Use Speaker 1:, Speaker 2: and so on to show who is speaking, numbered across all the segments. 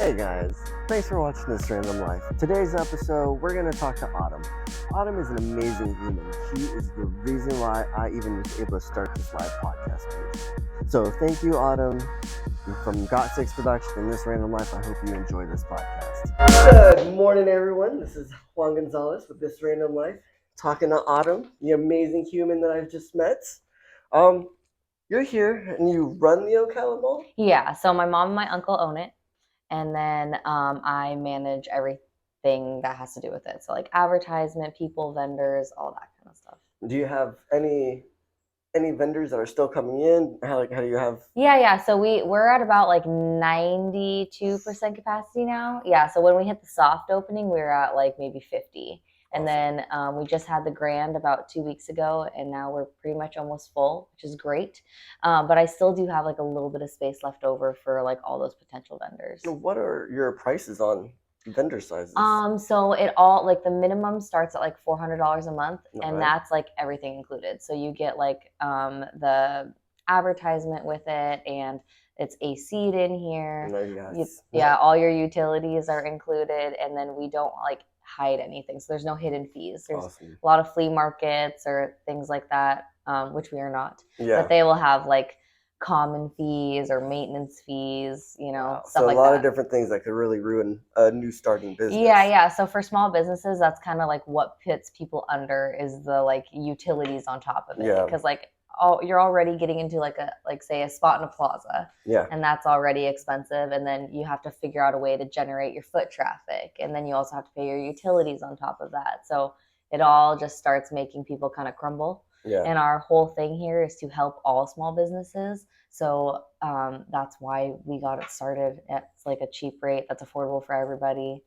Speaker 1: Hey guys, thanks for watching this random life. Today's episode, we're going to talk to Autumn. Autumn is an amazing human. She is the reason why I even was able to start this live podcast page. So thank you, Autumn, from Got Six Production and This Random Life. I hope you enjoy this podcast. Good morning, everyone. This is Juan Gonzalez with This Random Life, talking to Autumn, the amazing human that I've just met. You're here and you run the Ocala Mall?
Speaker 2: Yeah, so my mom and my uncle own it, and then I manage everything that has to do with it. So like advertisement, people, vendors, all that kind of stuff.
Speaker 1: Do you have any vendors that are still coming in? How do you have?
Speaker 2: Yeah. So we're at about like 92% capacity now. Yeah. So when we hit the soft opening, we were at like maybe 50. And then we just had the grand about 2 weeks ago, and now we're pretty much almost full, which is great. But I still do have like a little bit of space left over for like all those potential vendors.
Speaker 1: What are your prices on vendor sizes?
Speaker 2: So it all like the minimum starts at like $400 a month, and
Speaker 1: Right.
Speaker 2: that's like everything included. So you get like the advertisement with it, and it's AC'd in here.
Speaker 1: Yes.
Speaker 2: Yeah, all your utilities are included, and then we don't like hide anything. So there's no hidden fees. There's
Speaker 1: Awesome.
Speaker 2: a lot of flea markets or things like that, which we are not.
Speaker 1: Yeah.
Speaker 2: But they will have like common fees or maintenance fees,
Speaker 1: Wow.
Speaker 2: stuff
Speaker 1: So
Speaker 2: like
Speaker 1: a lot
Speaker 2: that.
Speaker 1: of different things that could really ruin a new starting business.
Speaker 2: Yeah. So for small businesses, that's kind of like what pits people under is the like utilities on top of it.
Speaker 1: Yeah.
Speaker 2: Because like you're already getting into like say a spot in a plaza.
Speaker 1: Yeah.
Speaker 2: And that's already expensive. And then you have to figure out a way to generate your foot traffic. And then you also have to pay your utilities on top of that. So it all just starts making people kind of crumble.
Speaker 1: Yeah.
Speaker 2: And our whole thing here is to help all small businesses. So that's why we got it started at like a cheap rate that's affordable for everybody.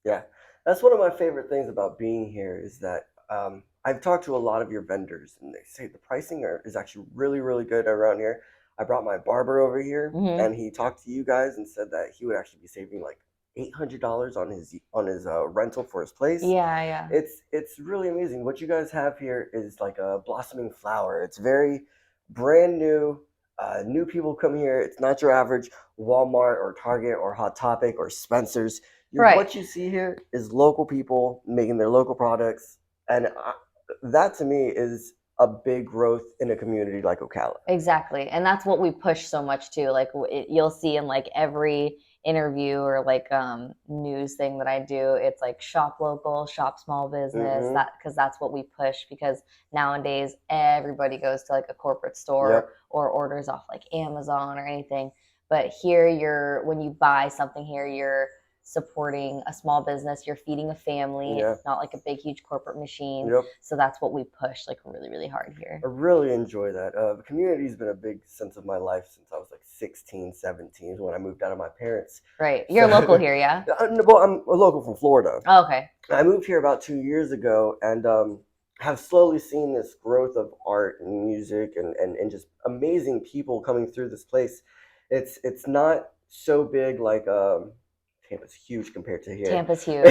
Speaker 1: Yeah, that's one of my favorite things about being here is that I've talked to a lot of your vendors, and they say the pricing is actually really, really good around here. I brought my barber over here, and he talked to you guys and said that he would actually be saving like $800 on his rental for his place.
Speaker 2: Yeah.
Speaker 1: It's really amazing. What you guys have here is like a blossoming flower. It's very brand new. New people come here. It's not your average Walmart or Target or Hot Topic or Spencer's.
Speaker 2: Right.
Speaker 1: What you see here is local people making their local products, and that to me is a big growth in a community like Ocala.
Speaker 2: Exactly, and that's what we push so much too. Like you'll see in like every interview or like news thing that I do, it's like shop local, shop small business. That because that's what we push, because nowadays everybody goes to like a corporate store or orders off like Amazon or anything. But here when you buy something here, you're supporting a small business, you're feeding a family. It's not like a big huge corporate machine. So that's what we push like really, really hard here.
Speaker 1: I really enjoy that. The community's been a big sense of my life since I was like 16, 17 when I moved out of my parents.
Speaker 2: Right. You're local here, yeah?
Speaker 1: Well, I'm a local from Florida.
Speaker 2: Oh, okay.
Speaker 1: I moved here about 2 years ago, and have slowly seen this growth of art and music and just amazing people coming through this place. It's not so big like Tampa's huge compared to here.
Speaker 2: Tampa's huge.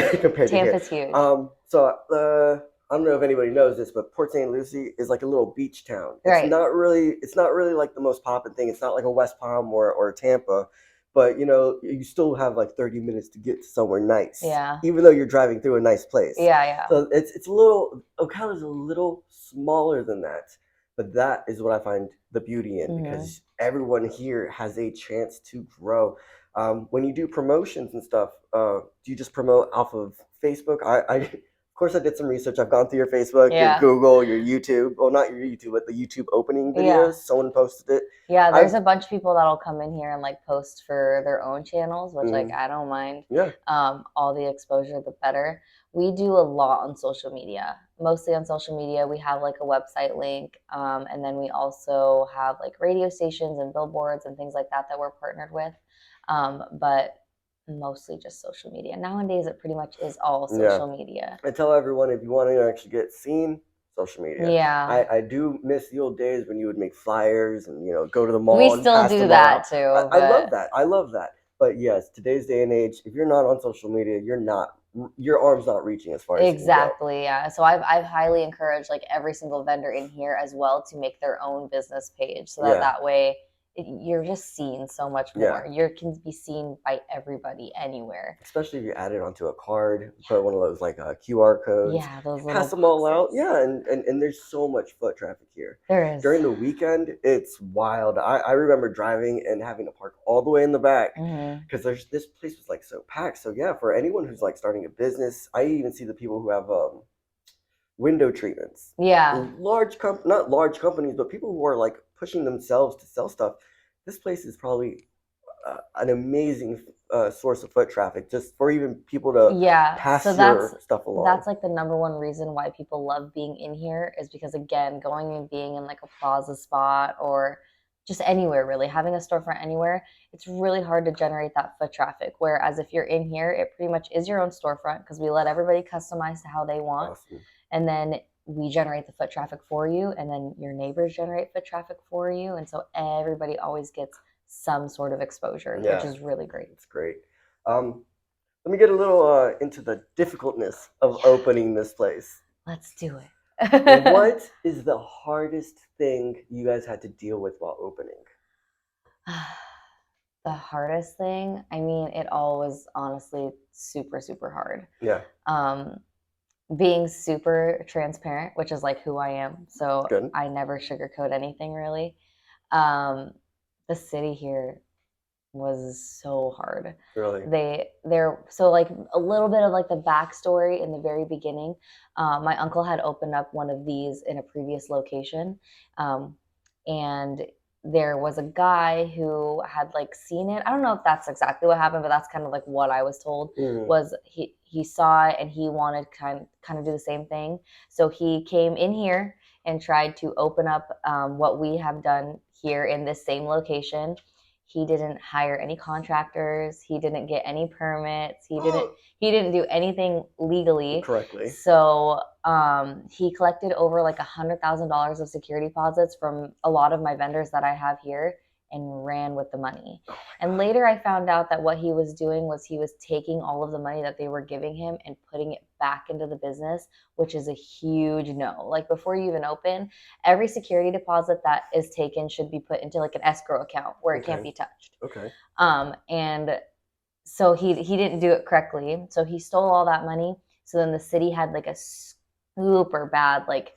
Speaker 1: Tampa's huge. I don't know if anybody knows this, but Port St. Lucie is like a little beach town. It's not really like the most poppin' thing. It's not like a West Palm or Tampa, but you still have like 30 minutes to get to somewhere nice.
Speaker 2: Yeah.
Speaker 1: Even though you're driving through a nice place.
Speaker 2: Yeah.
Speaker 1: So it's a little, Ocala's a little smaller than that, but that is what I find the beauty in, because everyone here has a chance to grow. When you do promotions and stuff, do you just promote off of Facebook? Of course, I did some research. I've gone through your Facebook, your Google, your YouTube. Well, not your YouTube, but the YouTube opening videos. Yeah. Someone posted it.
Speaker 2: Yeah, there's a bunch of people that'll come in here and like post for their own channels, which like I don't mind.
Speaker 1: Yeah.
Speaker 2: All the exposure, the better. We do a lot on social media. Mostly on social media. We have like a website link, and then we also have like radio stations and billboards and things like that we're partnered with. But mostly just social media. Nowadays, it pretty much is all social media.
Speaker 1: I tell everyone, if you want to actually get seen, social media.
Speaker 2: Yeah.
Speaker 1: I do miss the old days when you would make flyers and go to the mall.
Speaker 2: We still do that too.
Speaker 1: I love that. But yes, today's day and age, if you're not on social media, your arm's not reaching as far as
Speaker 2: exactly. Yeah. So I've highly encouraged like every single vendor in here as well to make their own business page, so that way you're just seen so much more. You can be seen by everybody anywhere.
Speaker 1: Especially if you add it onto a card, put one of those like QR codes.
Speaker 2: Yeah, those little
Speaker 1: pass them all out.
Speaker 2: boxes.
Speaker 1: Yeah, and there's so much foot traffic here.
Speaker 2: There is.
Speaker 1: During the weekend, it's wild. I remember driving and having to park all the way in the back because this place was like so packed. So yeah, for anyone who's like starting a business, I even see the people who have window treatments.
Speaker 2: Yeah.
Speaker 1: Not large companies, but people who are like pushing themselves to sell stuff. This place is probably an amazing source of foot traffic just for even people to pass your stuff along.
Speaker 2: That's like the number one reason why people love being in here is because, again, going and being in like a plaza spot or just anywhere really, having a storefront anywhere, it's really hard to generate that foot traffic. Whereas if you're in here, it pretty much is your own storefront because we let everybody customize to how they want.
Speaker 1: Awesome.
Speaker 2: And then we generate the foot traffic for you, and then your neighbors generate foot traffic for you. And so everybody always gets some sort of exposure, which is really great.
Speaker 1: It's great. Let me get a little into the difficultness of opening this place.
Speaker 2: Let's do it.
Speaker 1: What is the hardest thing you guys had to deal with while opening?
Speaker 2: The hardest thing? I mean, it all was honestly super, super hard.
Speaker 1: Yeah.
Speaker 2: Being super transparent, which is like who I am. So
Speaker 1: Good.
Speaker 2: I never sugarcoat anything really. The city here was so hard.
Speaker 1: Really?
Speaker 2: So like a little bit of like the backstory in the very beginning. My uncle had opened up one of these in a previous location, and there was a guy who had like seen it. I don't know if that's exactly what happened, but that's kind of like what I was told. Was he saw it and he wanted kind of do the same thing. So he came in here and tried to open up what we have done here in this same location. He didn't hire any contractors. He didn't get any permits. He didn't do anything legally
Speaker 1: correctly.
Speaker 2: So he collected over like $100,000 of security deposits from a lot of my vendors that I have here and ran with the money. And later I found out that what he was doing was he was taking all of the money that they were giving him and putting it back into the business, which is a huge no. Like before you even open, every security deposit that is taken should be put into like an escrow account where it can't be touched.
Speaker 1: Okay.
Speaker 2: And so he didn't do it correctly. So he stole all that money. So then the city had like a super bad like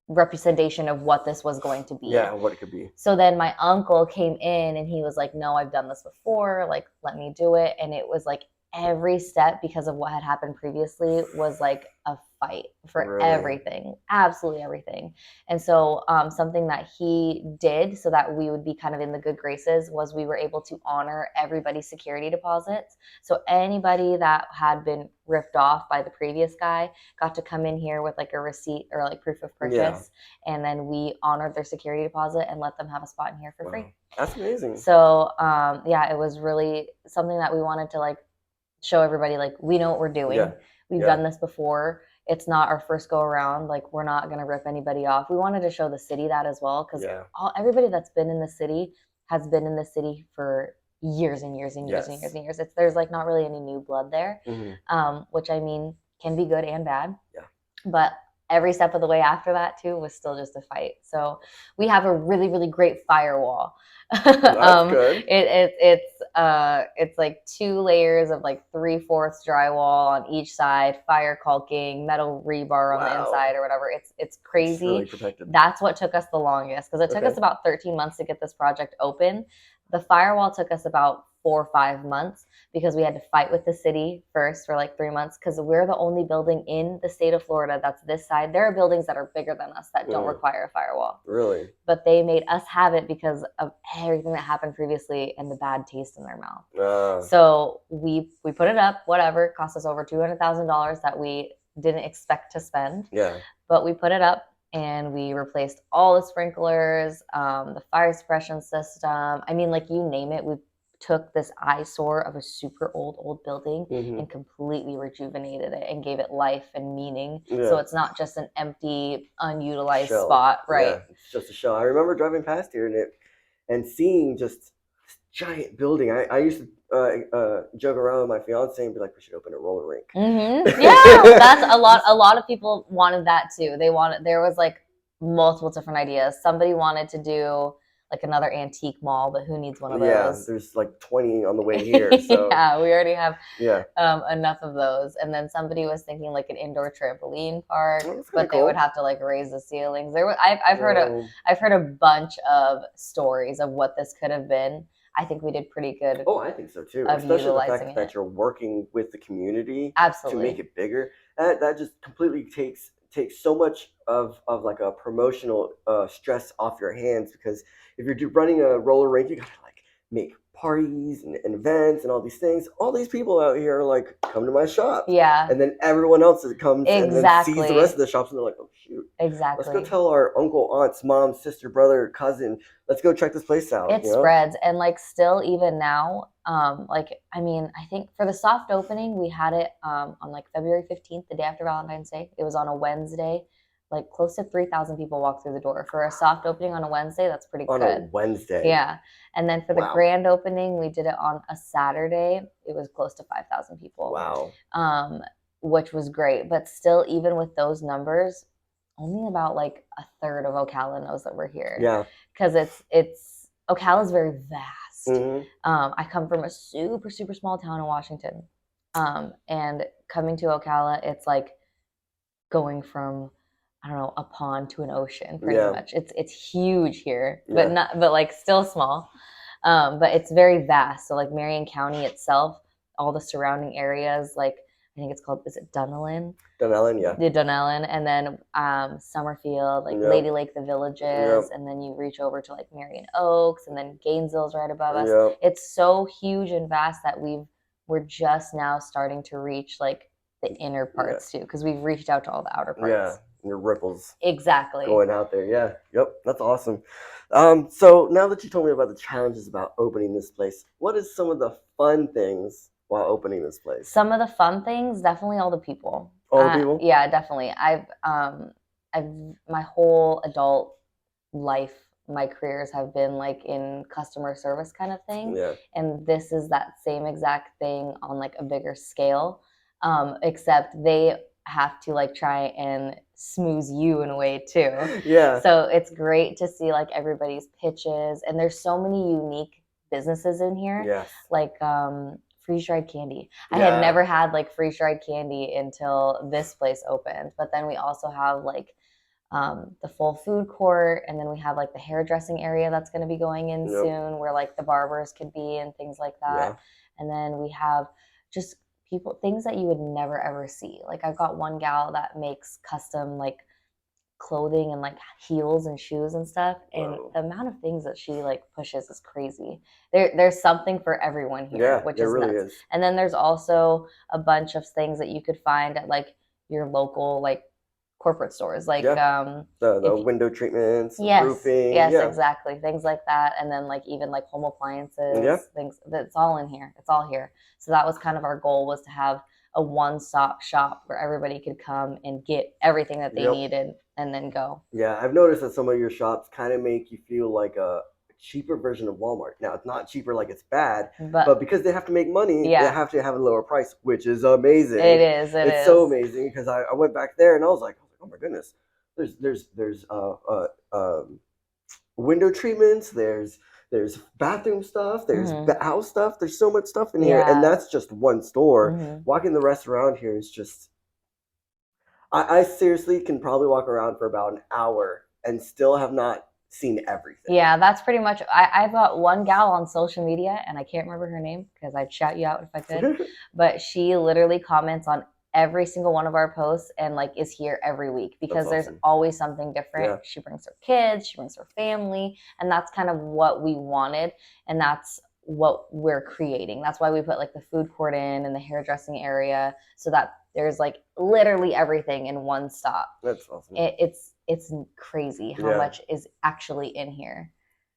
Speaker 2: representation of what this was going to be.
Speaker 1: Yeah, what it could be.
Speaker 2: So then my uncle came in and he was like, no, I've done this before. Like, let me do it. And it was like every step, because of what had happened previously, was like a fight for everything, absolutely everything. And so something that he did so that we would be kind of in the good graces was we were able to honor everybody's security deposits. So anybody that had been ripped off by the previous guy got to come in here with like a receipt or like proof of purchase. And then we honored their security deposit and let them have a spot in here for free.
Speaker 1: That's amazing.
Speaker 2: So yeah, it was really something that we wanted to like show everybody, like, we know what we're doing. We've done this before. It's not our first go around. Like, we're not going to rip anybody off. We wanted to show the city that as well, because everybody that's been in the city has been in the city for years and years and years and years and years. There's like not really any new blood there, which I mean can be good and bad. But every step of the way after that too was still just a fight. So we have a really, really great firewall.
Speaker 1: That's good.
Speaker 2: It's like 2 layers of like 3/4 drywall on each side, fire caulking, metal rebar on the inside or whatever. It's crazy.
Speaker 1: It's really protected.
Speaker 2: That's what took us the longest, because it took us about 13 months to get this project open. The firewall took us about 4 or 5 months because we had to fight with the city first for like 3 months, because we're the only building in the state of Florida that's this side. There are buildings that are bigger than us that don't require a firewall.
Speaker 1: Really?
Speaker 2: But they made us have it because of everything that happened previously and the bad taste in their mouth. So we put it up, whatever. It cost us over $200,000 that we didn't expect to spend. But we put it up. And we replaced all the sprinklers, the fire suppression system. I mean, like, you name it. We took this eyesore of a super old building and completely rejuvenated it and gave it life and meaning. So it's not just an empty, unutilized spot, right?
Speaker 1: Yeah, it's just a shell. I remember driving past here and seeing just this giant building. I used to joke around with my fiance and be like, we should open a roller rink.
Speaker 2: Yeah, that's a lot of people wanted that too. There was like multiple different ideas. Somebody wanted to do like another antique mall, but who needs one of
Speaker 1: Yeah,
Speaker 2: those?
Speaker 1: there's like 20 on the way here. So
Speaker 2: Yeah, we already have
Speaker 1: yeah,
Speaker 2: enough of those. And then somebody was thinking like an indoor trampoline park,
Speaker 1: well, that's kind
Speaker 2: but
Speaker 1: of
Speaker 2: they would
Speaker 1: cool.
Speaker 2: have to like raise the ceilings. I've heard a bunch of stories of what this could have been. I think we did pretty good
Speaker 1: Oh, I think so too.
Speaker 2: of
Speaker 1: Especially the
Speaker 2: utilizing
Speaker 1: fact that
Speaker 2: it.
Speaker 1: you're working with the community to make
Speaker 2: Absolutely.
Speaker 1: it bigger. That just completely takes so much of like a promotional stress off your hands, because if you're running a roller rink, you gotta like make parties and events and all these things. All these people out here are like, come to my shop,
Speaker 2: Yeah,
Speaker 1: and then everyone else that comes and then sees the rest of
Speaker 2: exactly.
Speaker 1: the shops and they're like, oh shoot, let's go
Speaker 2: Exactly.
Speaker 1: tell our uncle, aunts, mom, sister, brother, cousin, let's go check this place out.
Speaker 2: It spreads, and like still even now, like I mean, I think for the soft opening we had it on like February 15th, the day after Valentine's Day. It was on a Wednesday. Like close to 3,000 people walked through the door for a soft opening on a Wednesday. That's pretty
Speaker 1: On a
Speaker 2: good.
Speaker 1: Wednesday.
Speaker 2: Yeah. And then for the
Speaker 1: Wow.
Speaker 2: grand opening, we did it on a Saturday. It was close to 5,000 people,
Speaker 1: Wow.
Speaker 2: which was great. But still, even with those numbers, only about like a third of Ocala knows that we're here,
Speaker 1: Yeah.
Speaker 2: because it's Ocala is very vast.
Speaker 1: Hmm.
Speaker 2: I come from a super super small town in Washington, and coming to Ocala, it's like going from, I don't know, a pond to an ocean, pretty
Speaker 1: Yeah.
Speaker 2: much. It's huge here, but
Speaker 1: Yeah.
Speaker 2: not but like still small. But it's very vast. So like Marion County itself, all the surrounding areas, like I think it's called, is it Dunellen?
Speaker 1: Dunellen, yeah.
Speaker 2: The Dunellen, and then Summerfield, like
Speaker 1: Yep.
Speaker 2: Lady Lake, the Villages,
Speaker 1: Yep.
Speaker 2: and then you reach over to like Marion Oaks, and then Gainesville's right above us.
Speaker 1: Yep.
Speaker 2: It's so huge and vast that we're just now starting to reach like the inner parts too, because we've reached out to all the outer parts.
Speaker 1: Yeah. Your ripples
Speaker 2: Exactly.
Speaker 1: going out there. Yeah. Yep. That's awesome. So now that you told me about the challenges about opening this place, what is some of the fun things while opening this place?
Speaker 2: Some of the fun things, definitely all the people.
Speaker 1: All the people?
Speaker 2: Yeah, definitely. I've my whole adult life, my careers have been like in customer service kind of thing,
Speaker 1: Yeah.
Speaker 2: and this is that same exact thing on like a bigger scale, except they have to like try and smooth you in a way too.
Speaker 1: Yeah.
Speaker 2: So it's great to see like everybody's pitches, and there's so many unique businesses in here.
Speaker 1: Yes.
Speaker 2: Like freeze dried candy. I
Speaker 1: Yeah.
Speaker 2: had never had like freeze dried candy until this place opened. But then we also have like the full food court, and then we have like the hairdressing area that's going to be going in
Speaker 1: Yep.
Speaker 2: soon, where like the barbers could be and things like that.
Speaker 1: Yeah.
Speaker 2: And then we have just things that you would never ever see. Like I've got one gal that makes custom like clothing and like heels and shoes and stuff, and
Speaker 1: Whoa.
Speaker 2: the amount of things that she like pushes is crazy. There's something for everyone here,
Speaker 1: Yeah,
Speaker 2: which
Speaker 1: there
Speaker 2: is
Speaker 1: really
Speaker 2: nuts.
Speaker 1: is.
Speaker 2: And then there's also a bunch of things that you could find at like your local like corporate stores, like
Speaker 1: Yeah. The
Speaker 2: if
Speaker 1: window treatments,
Speaker 2: yes,
Speaker 1: roofing.
Speaker 2: yes,
Speaker 1: Yeah.
Speaker 2: exactly, things like that. And then like even like home appliances,
Speaker 1: Yeah.
Speaker 2: things that's all in here. It's all here. So that was kind of our goal, was to have a one-stop shop where everybody could come and get everything that they
Speaker 1: Yep.
Speaker 2: needed and then go.
Speaker 1: Yeah, I've noticed that some of your shops kind of make you feel like a cheaper version of Walmart. Now, it's not cheaper like it's bad, but because they have to make money,
Speaker 2: Yeah.
Speaker 1: they have to have a lower price, which is amazing.
Speaker 2: It is.
Speaker 1: It's so amazing, because I went back there and I was like, oh my goodness, there's window treatments, there's bathroom stuff, there's house stuff, there's so much stuff in here, and
Speaker 2: Yeah.
Speaker 1: that's just one store.
Speaker 2: Mhm.
Speaker 1: Walking the rest around here is just, I seriously can probably walk around for about an hour and still have not seen everything.
Speaker 2: Yeah, that's pretty much. I've got one gal on social media, and I can't remember her name because I'd shout you out if I could. But she literally comments on every single one of our posts and like is here every week, because
Speaker 1: That's
Speaker 2: there's
Speaker 1: awesome.
Speaker 2: always something different.
Speaker 1: Yeah.
Speaker 2: She brings her kids, she brings her family, and that's kind of what we wanted, and that's what we're creating. That's why we put like the food court in and the hairdressing area, so that there's like literally everything in one stop.
Speaker 1: That's awesome.
Speaker 2: It's crazy how much is actually in here.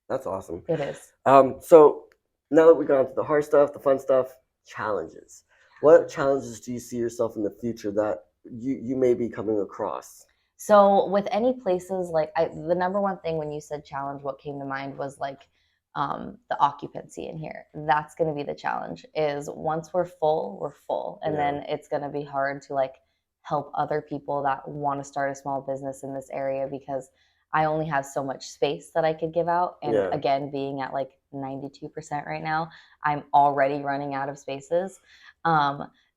Speaker 1: That's awesome.
Speaker 2: It is.
Speaker 1: So now that we've gone through the hard stuff, the fun stuff, challenges. What challenges do you see yourself in the future that you may be coming across?
Speaker 2: So with any places, like the number one thing when you said challenge, what came to mind was like the occupancy in here. That's going to be the challenge, is once we're full. And then it's going to be hard to like help other people that want to start a small business in this area, because I only have so much space that I could give out. And
Speaker 1: Yeah.
Speaker 2: again, being at like 92% right now, I'm already running out of spaces.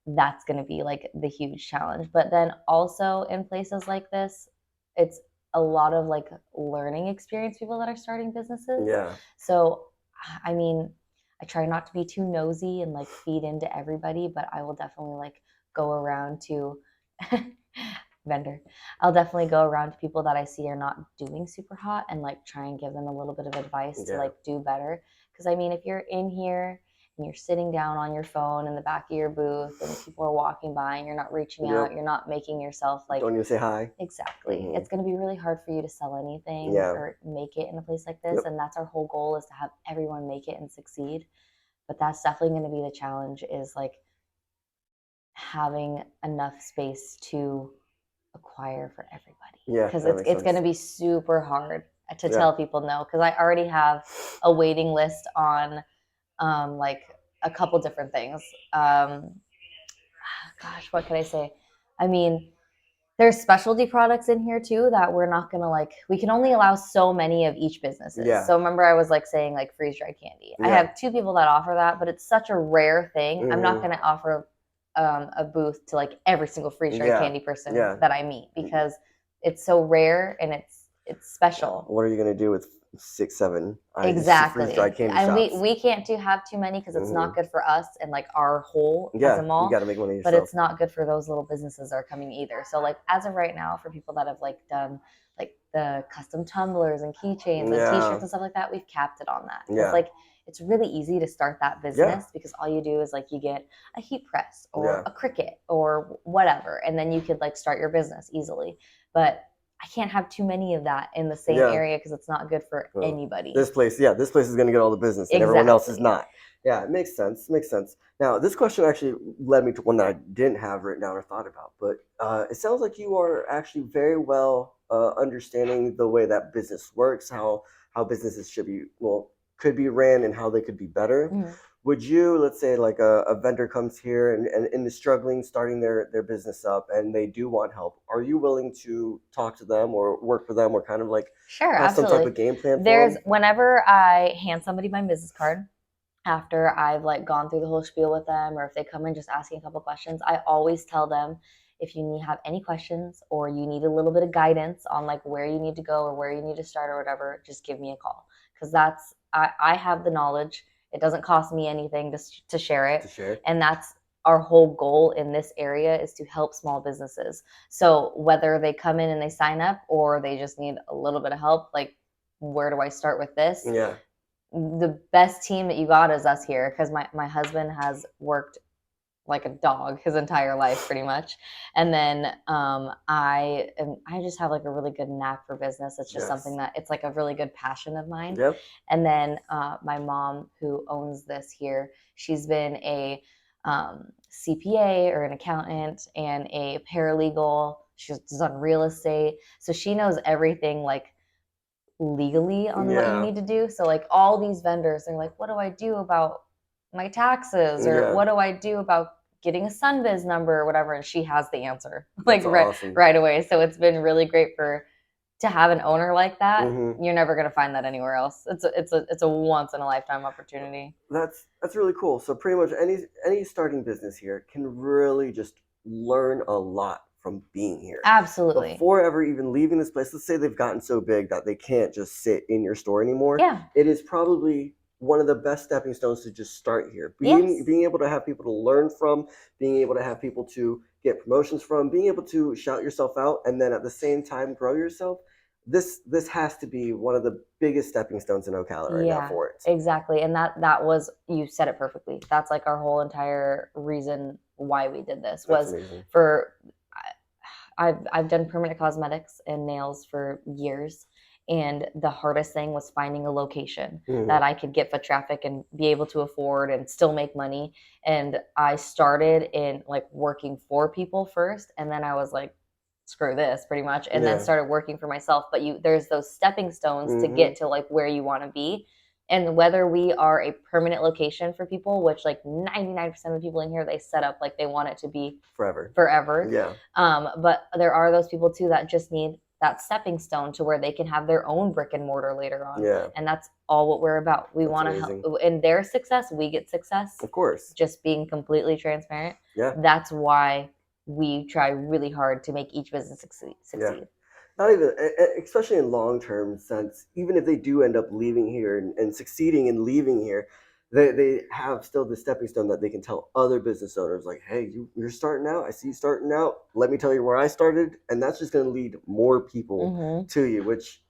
Speaker 2: That's going to be like the huge challenge. But then also in places like this, it's a lot of like learning experience people that are starting businesses.
Speaker 1: Yeah.
Speaker 2: So, I mean, I try not to be too nosy and like feed into everybody, but I will definitely like go around to vendor. I'll definitely go around to people that I see are not doing super hot and like try and give them a little bit of advice to
Speaker 1: Yeah.
Speaker 2: like do better. Because I mean, if you're in here and you're sitting down on your phone in the back of your booth and people are walking by and you're not reaching
Speaker 1: Yep.
Speaker 2: out, you're not making yourself like
Speaker 1: Don't even say hi.
Speaker 2: exactly.
Speaker 1: Mhm.
Speaker 2: It's going to be really hard for you to sell anything
Speaker 1: Yeah.
Speaker 2: or make it in a place like this.
Speaker 1: Yep.
Speaker 2: And that's our whole goal, is to have everyone make it and succeed. But that's definitely going to be the challenge, is like having enough space to acquire for everybody.
Speaker 1: Yeah,
Speaker 2: Because
Speaker 1: that makes
Speaker 2: it's going to
Speaker 1: sense.
Speaker 2: be super hard to
Speaker 1: Yeah.
Speaker 2: tell people no. Because I already have a waiting list on like a couple different things. Gosh, what could I say? I mean, there's specialty products in here too that we're not gonna like. We can only allow so many of each businesses.
Speaker 1: Yeah.
Speaker 2: So remember, I was like saying like freeze dried candy. I
Speaker 1: Yeah.
Speaker 2: have 2 people that offer that, but it's such a rare thing. I'm not
Speaker 1: Mhm.
Speaker 2: gonna offer a booth to like every single freeze dried
Speaker 1: Yeah.
Speaker 2: candy person
Speaker 1: Yeah.
Speaker 2: that I meet, because it's so rare and it's special.
Speaker 1: What are you gonna do with 6, 7 freeze-dried
Speaker 2: Exactly.
Speaker 1: candy
Speaker 2: And
Speaker 1: shops?
Speaker 2: we can't have too many because it's
Speaker 1: Mhm.
Speaker 2: not good for us and like our whole as
Speaker 1: Yeah,
Speaker 2: a
Speaker 1: you
Speaker 2: mall.
Speaker 1: gotta make money
Speaker 2: But
Speaker 1: yourself.
Speaker 2: it's not good for those little businesses that are coming either. So like as of right now, for people that have like done like the custom tumblers and keychains and
Speaker 1: Yeah.
Speaker 2: t-shirts and stuff like that, we've capped it on that.
Speaker 1: Yeah.
Speaker 2: It's like it's really easy to start that
Speaker 1: Yeah.
Speaker 2: business because all you do is like you get a heat press or
Speaker 1: Yeah.
Speaker 2: a Cricut or whatever, and then you could like start your business easily. But I can't have too many of that in the same
Speaker 1: Yeah.
Speaker 2: area because it's not good for
Speaker 1: Well,
Speaker 2: anybody.
Speaker 1: This place is going to get all the business, and everyone else is
Speaker 2: Exactly.
Speaker 1: not. Yeah, it makes sense. Makes sense. Now, this question actually led me to one that I didn't have written down or thought about, but it sounds like you are actually very well understanding the way that business works, how businesses could be ran, and how they could be better.
Speaker 2: Mhm.
Speaker 1: Would you, let's say, like a vendor comes here and is struggling, starting their business up, and they do want help? Are you willing to talk to them or work for them, or kind of like
Speaker 2: Sure,
Speaker 1: have some type
Speaker 2: absolutely.
Speaker 1: of game plan for
Speaker 2: There's
Speaker 1: them?
Speaker 2: whenever I hand somebody my business card after I've like gone through the whole spiel with them, or if they come in just asking a couple questions, I always tell them, if you have any questions or you need a little bit of guidance on like where you need to go or where you need to start or whatever, just give me a call, because I have the knowledge. It doesn't cost me anything to share it,
Speaker 1: To share?
Speaker 2: and that's our whole goal in this area, is to help small businesses. So whether they come in and they sign up or they just need a little bit of help, like where do I start with this?
Speaker 1: Yeah.
Speaker 2: The best team that you got is us here, because my husband has worked like a dog his entire life pretty much, and then I just have like a really good knack for business. It's just something
Speaker 1: Yes.
Speaker 2: that it's like a really good passion of mine.
Speaker 1: Yep.
Speaker 2: And then my mom, who owns this here, she's been a CPA or an accountant and a paralegal. She's done real estate, so she knows everything like legally on what you
Speaker 1: Yeah.
Speaker 2: need to do. So like all these vendors, they're like, what do I do about my taxes, or
Speaker 1: Yeah.
Speaker 2: what do I do about getting a Sunbiz number or whatever? And she has the answer
Speaker 1: That's
Speaker 2: like right
Speaker 1: awesome.
Speaker 2: right away. So it's been really great to have an owner like that.
Speaker 1: Mhm.
Speaker 2: You're never gonna find that anywhere else. It's a once in a lifetime opportunity.
Speaker 1: That's really cool. So pretty much any starting business here can really just learn a lot from being here.
Speaker 2: Absolutely.
Speaker 1: Before ever even leaving this place, let's say they've gotten so big that they can't just sit in your store anymore.
Speaker 2: Yeah.
Speaker 1: It is probably one of the best stepping stones to just start here.
Speaker 2: Yes.
Speaker 1: Being able to have people to learn from, being able to have people to get promotions from, being able to shout yourself out, and then at the same time grow yourself. This has to be one of the biggest stepping stones in Ocala right now
Speaker 2: Yeah,
Speaker 1: for it.
Speaker 2: exactly. And that was, you said it perfectly. That's like our whole entire reason why we did this,
Speaker 1: That's
Speaker 2: was
Speaker 1: amazing.
Speaker 2: for I've done permanent cosmetics and nails for years, and the hardest thing was finding a location
Speaker 1: Mhm.
Speaker 2: that I could get foot traffic and be able to afford and still make money. And I started in like working for people first, and then I was like, screw this, pretty much, and then
Speaker 1: Yeah.
Speaker 2: started working for myself. But there's those stepping stones to
Speaker 1: Mhm.
Speaker 2: get to like where you want to be. And whether we are a permanent location for people, which like 99% of the people in here, they set up like they want it to be
Speaker 1: Forever.
Speaker 2: forever.
Speaker 1: Yeah.
Speaker 2: But there are those people too that just need that stepping stone to where they can have their own brick and mortar later on.
Speaker 1: Yeah.
Speaker 2: And that's all what we're about. We want to help in their success. We get success.
Speaker 1: Of course.
Speaker 2: Just being completely transparent.
Speaker 1: Yeah.
Speaker 2: That's why we try really hard to make each business succeed.
Speaker 1: Yeah. Not even, especially in long-term sense, even if they do end up leaving here and succeeding and leaving here, they have still the stepping stone that they can tell other business owners, like, hey, you're starting out. I see you starting out. Let me tell you where I started. And that's just going to lead more people to you, which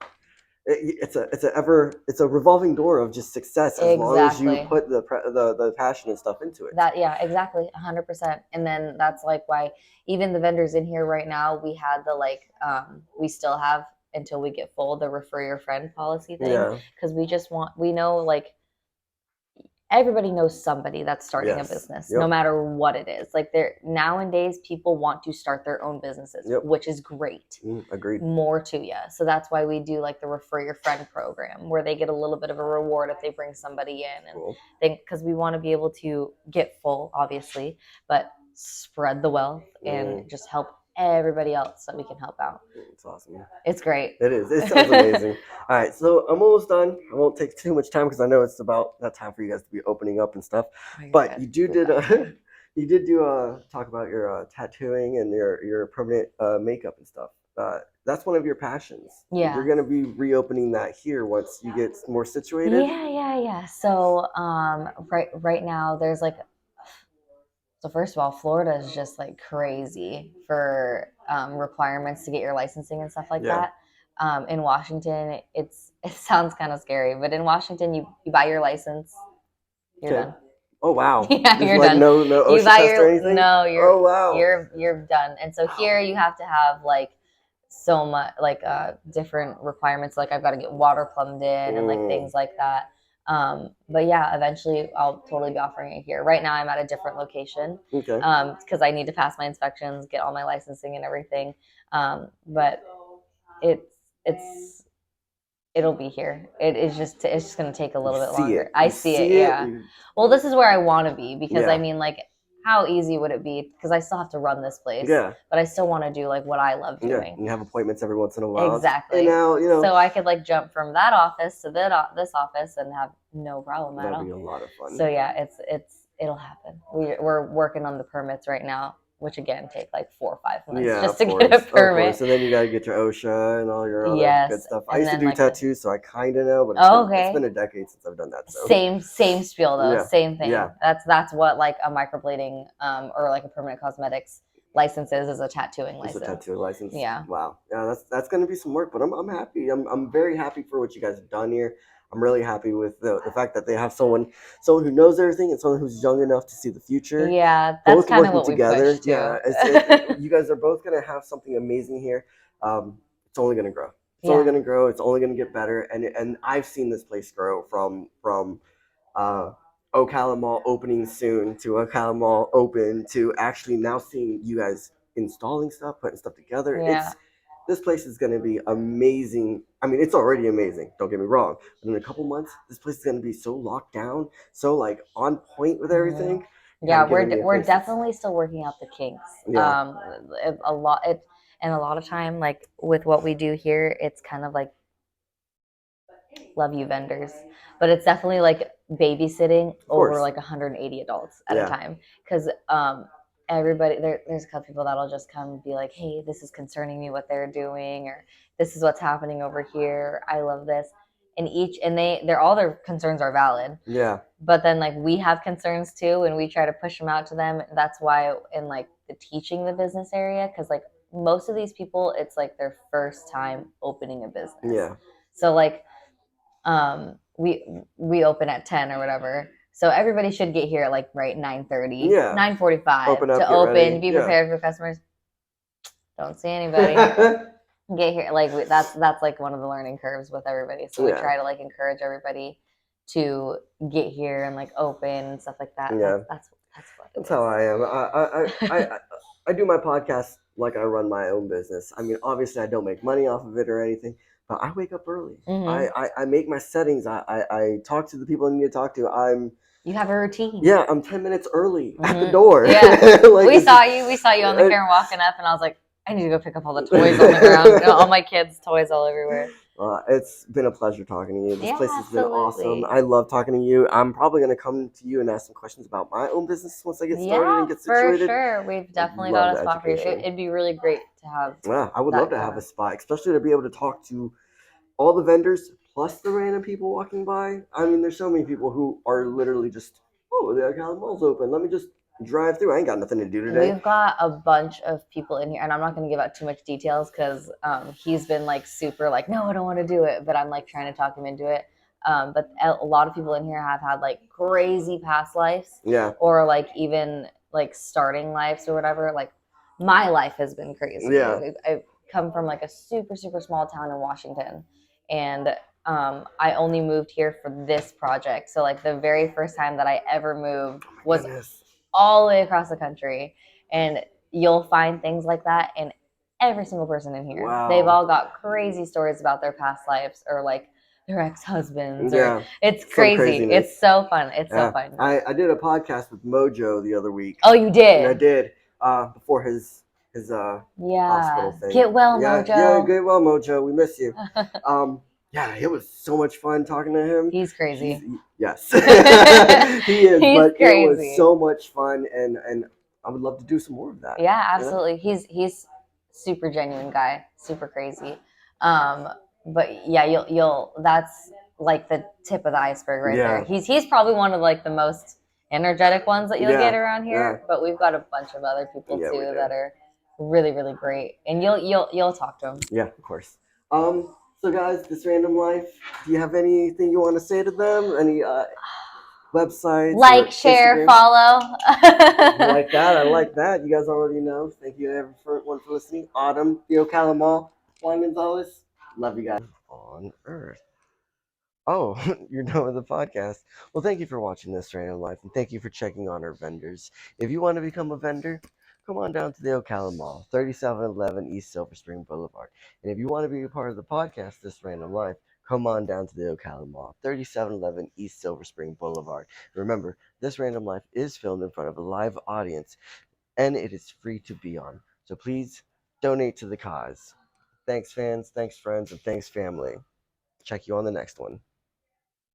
Speaker 1: it's a revolving door of just success as long as you put the passion and stuff into it.
Speaker 2: Exactly, 100%. And then that's like why even the vendors in here right now, we had the we still have until we get full the refer your friend policy thing, because we know like everybody knows somebody that's starting a business, no matter what it is. Like nowadays, people want to start their own businesses, which is great.
Speaker 1: Agreed.
Speaker 2: More to you. So that's why we do like the refer your friend program, where they get a little bit of a reward if they bring somebody in, and because we want to be able to get full, obviously, but spread the wealth and just help everybody else that we can help out.
Speaker 1: It's awesome.
Speaker 2: It's great.
Speaker 1: It is. It sounds amazing. All right, so I'm almost done. I won't take too much time because I know it's about that time for you guys to be opening up and stuff. But you did talk about your tattooing and your permanent makeup and stuff. That's one of your passions.
Speaker 2: Yeah.
Speaker 1: You're gonna be reopening that here once you get more situated.
Speaker 2: Yeah. So right now there's like. So first of all, Florida is just like crazy for requirements to get your licensing and stuff like that. In Washington, it sounds kind of scary, but in Washington, you buy your license, you're done.
Speaker 1: Oh wow!
Speaker 2: Yeah,
Speaker 1: There's
Speaker 2: you're
Speaker 1: like
Speaker 2: done.
Speaker 1: No OSHA test or anything.
Speaker 2: No,
Speaker 1: wow.
Speaker 2: You're done. And so here you have to have like so much different requirements. Like I've got to get water plumbed in and like things like that. But yeah, eventually I'll totally be offering it here. Right now I'm at a different location.
Speaker 1: Okay.
Speaker 2: Because I need to pass my inspections, get all my licensing and everything. But it'll be here. It's just going to take a little bit longer. I see it. Yeah. Well, this is where I want to be because I mean, like, how easy would it be? Because I still have to run this place. Yeah. But I still want to do like what I love doing.
Speaker 1: Yeah. And you have appointments every once in a while.
Speaker 2: Exactly.
Speaker 1: And now,
Speaker 2: so I could like jump from that office to this office and have no problem at all.
Speaker 1: That'll be a lot of fun.
Speaker 2: So yeah, it'll happen. We're working on the permits right now, which again take like 4 or 5 months just to get a permit.
Speaker 1: And then you gotta get your OSHA and all your other good stuff. I used to do tattoos, so I kind of know, but it's been a decade since I've done that. So.
Speaker 2: Same spiel though, same thing. Yeah. That's what like a microblading or like a permanent cosmetics license is a tattooing license.
Speaker 1: It's a tattoo license.
Speaker 2: Yeah.
Speaker 1: Wow. Yeah, that's gonna be some work, but I'm happy. I'm very happy for what you guys have done here. I'm really happy with the fact that they have someone who knows everything and someone who's young enough to see the future.
Speaker 2: Yeah, that's kind of what we push too.
Speaker 1: Yeah, you guys are both going to have something amazing here. It's only going to grow. It's only going to grow. It's only going to get better. And I've seen this place grow from Ocala Mall opening soon to Ocala Mall open to actually now seeing you guys installing stuff, putting stuff together.
Speaker 2: Yeah.
Speaker 1: This place is going to be amazing. I mean, it's already amazing. Don't get me wrong. But in a couple months, this place is going to be so locked down, so like on point with everything.
Speaker 2: Yeah, we're definitely still working out the kinks. Yeah. A lot of time, like with what we do here, it's kind of like love you vendors, but it's definitely like babysitting over like 180 adults at a time because everybody there's a couple people that'll just come and be like, hey, this is concerning me what they're doing, or this is what's happening over here, I love this, and they're all their concerns are valid, but then like we have concerns too and we try to push them out to them. That's why in like the teaching the business area, because like most of these people it's like their first time opening a business, so like we open at 10 or whatever. So everybody should get here at like 9:30, 9:45 to open. Ready. Be prepared for customers. Don't see anybody. Get here like that's like one of the learning curves with everybody. So we try to like encourage everybody to get here and like open and stuff like that.
Speaker 1: Yeah, that's how I am. I do my podcast like I run my own business. I mean, obviously I don't make money off of it or anything. But I wake up early. Mm-hmm. I make my settings. I talk to the people I need to talk to.
Speaker 2: You have a routine.
Speaker 1: Yeah, I'm 10 minutes early at the door.
Speaker 2: Yeah, like, we saw you on the camera walking up, and I was like, I need to go pick up all the toys on the ground. All my kids' toys all everywhere.
Speaker 1: It's been a pleasure talking to you. This place has been awesome.
Speaker 2: absolutely.
Speaker 1: I love talking to you. I'm probably going to come to you and ask some questions about my own business once I get started and get
Speaker 2: For
Speaker 1: situated.
Speaker 2: sure. We've
Speaker 1: I'd
Speaker 2: definitely
Speaker 1: love
Speaker 2: got a
Speaker 1: to
Speaker 2: spot for you.
Speaker 1: educate on.
Speaker 2: It'd be really great to have
Speaker 1: Yeah, I would love
Speaker 2: that
Speaker 1: to have a
Speaker 2: going.
Speaker 1: spot, especially to be able to talk to all the vendors plus the random people walking by. I mean, there's so many people who are literally just, oh, the Ocala Mall's open. Let me just drive through. I ain't got nothing to do today.
Speaker 2: We've got a bunch of people in here, and I'm not going to give out too much details because he's been like super like, no, I don't want to do it, but I'm like trying to talk him into it. But a lot of people in here have had like crazy past lives,
Speaker 1: Yeah.
Speaker 2: or like even like starting lives or whatever. Like my life has been crazy.
Speaker 1: Yeah.
Speaker 2: I've come from like a super super small town in Washington, and I only moved here for this project. So like the very first time that I ever moved was
Speaker 1: Goodness.
Speaker 2: all the way across the country, and you'll find things like that in every single person in here.
Speaker 1: Wow.
Speaker 2: They've all got crazy stories about their past lives or like their ex-husbands
Speaker 1: Yeah.
Speaker 2: or it's
Speaker 1: Some
Speaker 2: crazy.
Speaker 1: craziness.
Speaker 2: It's so fun. It's
Speaker 1: Yeah.
Speaker 2: so fun.
Speaker 1: I did a podcast with Mojo the other week.
Speaker 2: Oh, you
Speaker 1: And I
Speaker 2: did?
Speaker 1: did before his hospital
Speaker 2: Yeah.
Speaker 1: thing.
Speaker 2: Get well,
Speaker 1: Yeah,
Speaker 2: Mojo.
Speaker 1: get well, Mojo. We miss you. Yeah, it was so much fun talking to him.
Speaker 2: He's crazy.
Speaker 1: Yes, he is.
Speaker 2: He's
Speaker 1: but
Speaker 2: crazy.
Speaker 1: It was so much fun, and I would love to do some more of that.
Speaker 2: Yeah, absolutely. He's super genuine guy, super crazy. But yeah, you'll that's like the tip of the iceberg right there. He's probably one of like the most energetic ones that you'll get around here. But we've got a bunch of other people too that are really really great, and you'll talk to them.
Speaker 1: Yeah, of course. So guys, this random life. Do you have anything you want to say to them? Any websites?
Speaker 2: Like, share,
Speaker 1: Instagrams?
Speaker 2: follow.
Speaker 1: I like that. I like that. You guys already know. Thank you everyone for listening. Autumn, the Ocala Mall, Juan Gonzalez. Love you guys. On Earth. Oh, you're done with the podcast. Well, thank you for watching this random life, and thank you for checking on our vendors. If you want to become a vendor, come on down to the Ocala Mall, 3711 East Silver Spring Boulevard. And if you want to be a part of the podcast, This Random Life, come on down to the Ocala Mall, 3711 East Silver Spring Boulevard. Remember, This Random Life is filmed in front of a live audience, and it is free to be on. So please donate to the cause. Thanks, fans. Thanks, friends. And thanks, family. Check you on the next one.